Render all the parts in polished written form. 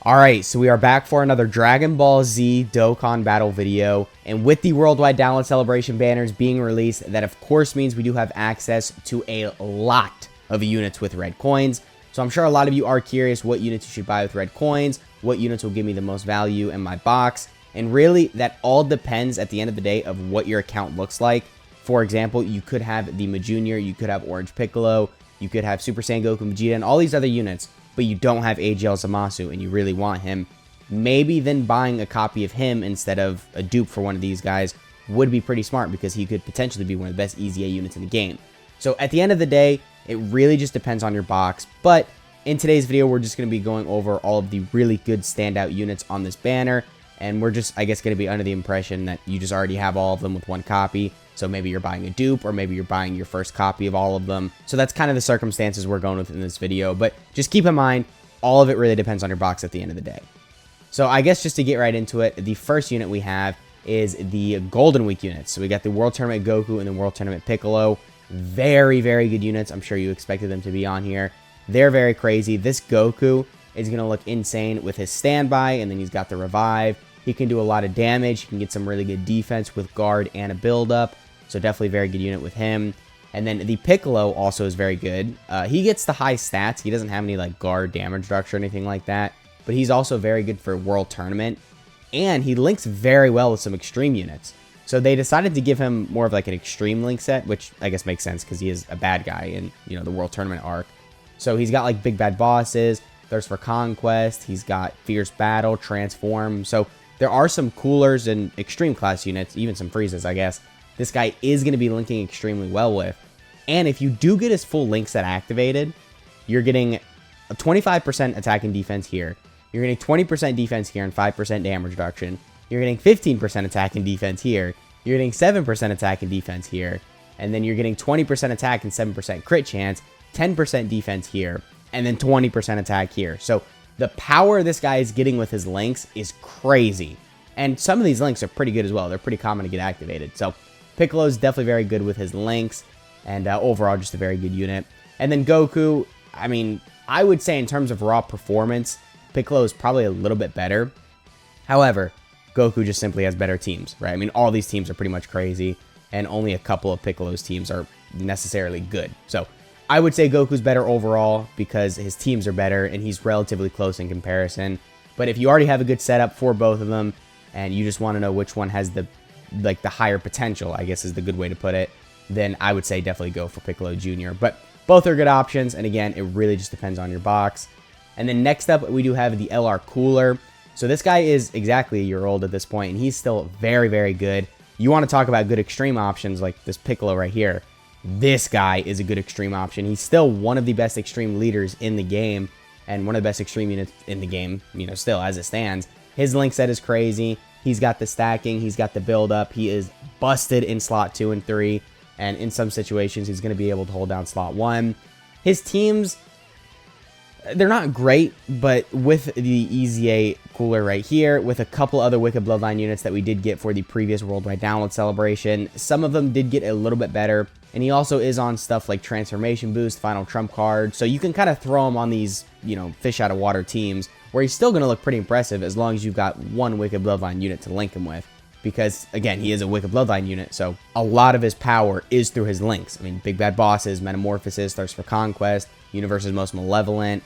Alright, so we are back for another Dragon Ball Z Dokkan battle video, and with the Worldwide Download Celebration banners being released, that of course means we do have access to a lot of units with red coins. So I'm sure a lot of you are curious what units you should buy with red coins, what units will give me the most value in my box, and really that all depends at the end of the day of what your account looks like. For example, you could have the Junior, you could have Orange Piccolo, you could have Super Saiyan Goku Vegeta, and all these other units, but you don't have AGL Zamasu and you really want him. Maybe then buying a copy of him instead of a dupe for one of these guys would be pretty smart, because he could potentially be one of the best EZA units in the game. So at the end of the day, it really just depends on your box. But in today's video, we're just going to be going over all of the really good standout units on this banner. And we're just, I guess, going to be under the impression that you just already have all of them with one copy. So maybe you're buying a dupe, or maybe you're buying your first copy of all of them. So that's kind of the circumstances we're going with in this video. But just keep in mind, all of it really depends on your box at the end of the day. So I guess just to get right into it, the first unit we have is the Golden Week units. So we got the World Tournament Goku and the World Tournament Piccolo. Very, very good units. I'm sure you expected them to be on here. They're very crazy. This Goku is going to look insane with his standby, and then he's got the revive. He can do a lot of damage. He can get some really good defense with guard and a build-up. So definitely a very good unit with him. And then the Piccolo also is very good. He gets the high stats. He doesn't have any like guard damage reduction or anything like that. But he's also very good for World Tournament. And he links very well with some extreme units. So they decided to give him more of like an extreme link set, which I guess makes sense because he is a bad guy in, you know, the World Tournament arc. So he's got like big bad bosses, Thirst for Conquest. He's got Fierce Battle, Transform. So there are some coolers and extreme class units, even some freezes, I guess. This guy is going to be linking extremely well with. And if you do get his full link set activated, you're getting a 25% attack and defense here. You're getting 20% defense here and 5% damage reduction. You're getting 15% attack and defense here. You're getting 7% attack and defense here. And then you're getting 20% attack and 7% crit chance, 10% defense here, and then 20% attack here. So the power this guy is getting with his links is crazy. And some of these links are pretty good as well. They're pretty common to get activated. So Piccolo is definitely very good with his links, and overall just a very good unit. And then Goku, I mean, I would say in terms of raw performance, Piccolo is probably a little bit better. However, Goku just simply has better teams, right? I mean, all these teams are pretty much crazy, and only a couple of Piccolo's teams are necessarily good. So I would say Goku's better overall because his teams are better, and he's relatively close in comparison. But if you already have a good setup for both of them, and you just want to know which one has the higher potential, I guess is the good way to put it, then I would say definitely go for Piccolo Jr. But both are good options, and again, it really just depends on your box. And then next up, we do have the LR Cooler. So this guy is exactly a year old at this point, and he's still very, very good. You want to talk about good extreme options like this Piccolo right here. This guy is a good extreme option. He's still one of the best extreme leaders in the game, and one of the best extreme units in the game, you know, still as it stands. His link set is crazy. He's got the stacking. He's got the build-up. He is busted in slot 2 and 3. And in some situations, he's going to be able to hold down slot 1. His teams, they're not great, but with the EZA cooler right here, with a couple other Wicked Bloodline units that we did get for the previous Worldwide Download Celebration, some of them did get a little bit better. And he also is on stuff like Transformation Boost, Final Trump Card. So you can kind of throw him on these, you know, fish out of water teams where he's still going to look pretty impressive as long as you've got one Wicked Bloodline unit to link him with. Because, again, he is a Wicked Bloodline unit, so a lot of his power is through his links. I mean, Big Bad Bosses, Metamorphosis, Thirst for Conquest, Universe's Most Malevolent,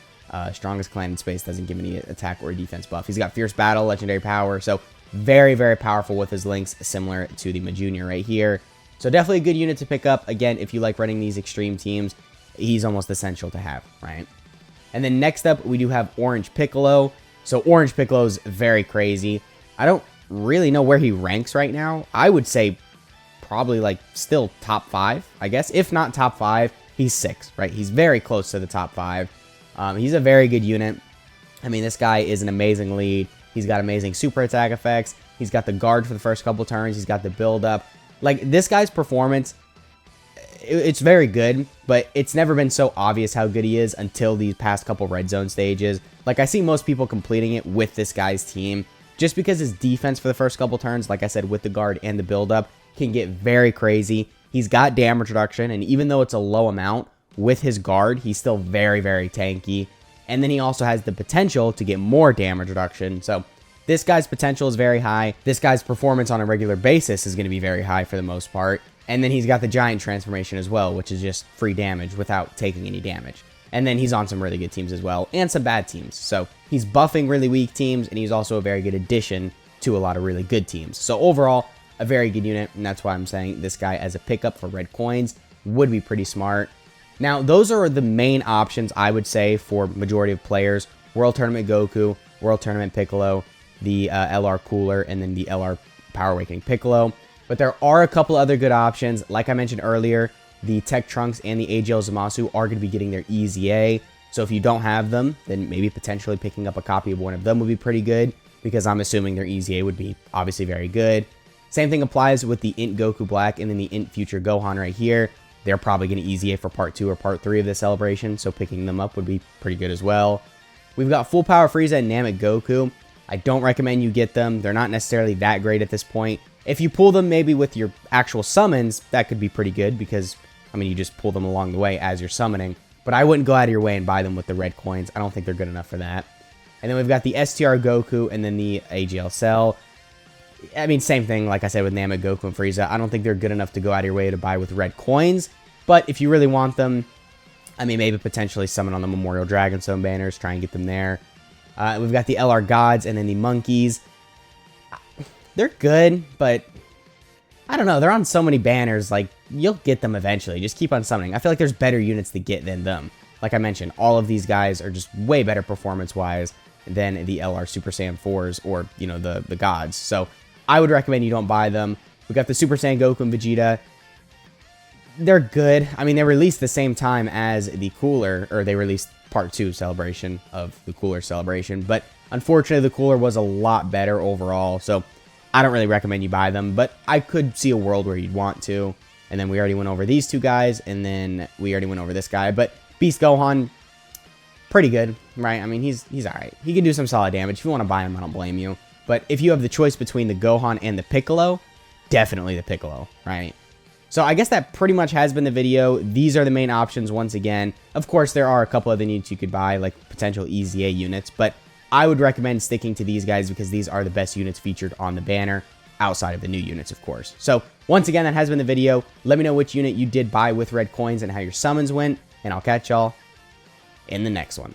Strongest Clan in Space, doesn't give any attack or defense buff. He's got Fierce Battle, Legendary Power, so very, very powerful with his links, similar to the Junior right here. So definitely a good unit to pick up. Again, if you like running these extreme teams, he's almost essential to have, right? And then next up, we do have Orange Piccolo. So Orange Piccolo is very crazy. I don't really know where he ranks right now. I would say probably like still top 5, I guess. If not top 5, he's 6, right? He's very close to the top 5. He's a very good unit. I mean, this guy is an amazing lead. He's got amazing super attack effects. He's got the guard for the first couple turns. He's got the build up. Like, this guy's performance, it's very good, but it's never been so obvious how good he is until these past couple red zone stages. Like, I see most people completing it with this guy's team just because his defense for the first couple turns, like I said, with the guard and the build-up, can get very crazy. He's got damage reduction, and even though it's a low amount, with his guard, he's still very, very tanky. and then he also has the potential to get more damage reduction. So this guy's potential is very high. This guy's performance on a regular basis is going to be very high for the most part. And then he's got the giant transformation as well, which is just free damage without taking any damage. And then he's on some really good teams as well, and some bad teams. So he's buffing really weak teams, and he's also a very good addition to a lot of really good teams. So overall, a very good unit, and that's why I'm saying this guy as a pickup for red coins would be pretty smart. Now, those are the main options, I would say, for majority of players. World Tournament Goku, World Tournament Piccolo, the LR Cooler, and then the LR Power Awakening Piccolo. But there are a couple other good options. Like I mentioned earlier, the Tech Trunks and the AGL Zamasu are going to be getting their EZA. So if you don't have them, then maybe potentially picking up a copy of one of them would be pretty good, because I'm assuming their EZA would be obviously very good. Same thing applies with the Int Goku Black and then the Int Future Gohan right here. They're probably going to EZA for part 2 or part 3 of this celebration, so picking them up would be pretty good as well. We've got Full Power Frieza and Namek Goku. I don't recommend you get them. They're not necessarily that great at this point. If you pull them maybe with your actual summons, that could be pretty good because, I mean, you just pull them along the way as you're summoning. But I wouldn't go out of your way and buy them with the red coins. I don't think they're good enough for that. And then we've got the STR Goku and then the AGL Cell. I mean, same thing, like I said, with Namek, Goku, and Frieza. I don't think they're good enough to go out of your way to buy with red coins. But if you really want them, I mean, maybe potentially summon on the Memorial Dragonstone banners, try and get them there. We've got the LR Gods and then the Monkeys. They're good, but I don't know. They're on so many banners, like, you'll get them eventually. Just keep on summoning. I feel like there's better units to get than them. Like I mentioned, all of these guys are just way better performance-wise than the LR Super Saiyan 4s or, you know, the Gods. So I would recommend you don't buy them. We got the Super Saiyan Goku and Vegeta. They're good. I mean, they released the same time as the Cooler, or they released part 2 celebration of the Cooler celebration, but unfortunately the Cooler was a lot better overall, so I don't really recommend you buy them, but I could see a world where you'd want to. And then we already went over these two guys, and then we already went over this guy, but Beast Gohan, pretty good, right? I mean, he's alright. He can do some solid damage. If you want to buy him, I don't blame you. But if you have the choice between the Gohan and the Piccolo, definitely the Piccolo, right? So I guess that pretty much has been the video. These are the main options once again. Of course, there are a couple other units you could buy, like potential EZA units, but I would recommend sticking to these guys because these are the best units featured on the banner, outside of the new units, of course. So once again, that has been the video. Let me know which unit you did buy with red coins and how your summons went, and I'll catch y'all in the next one.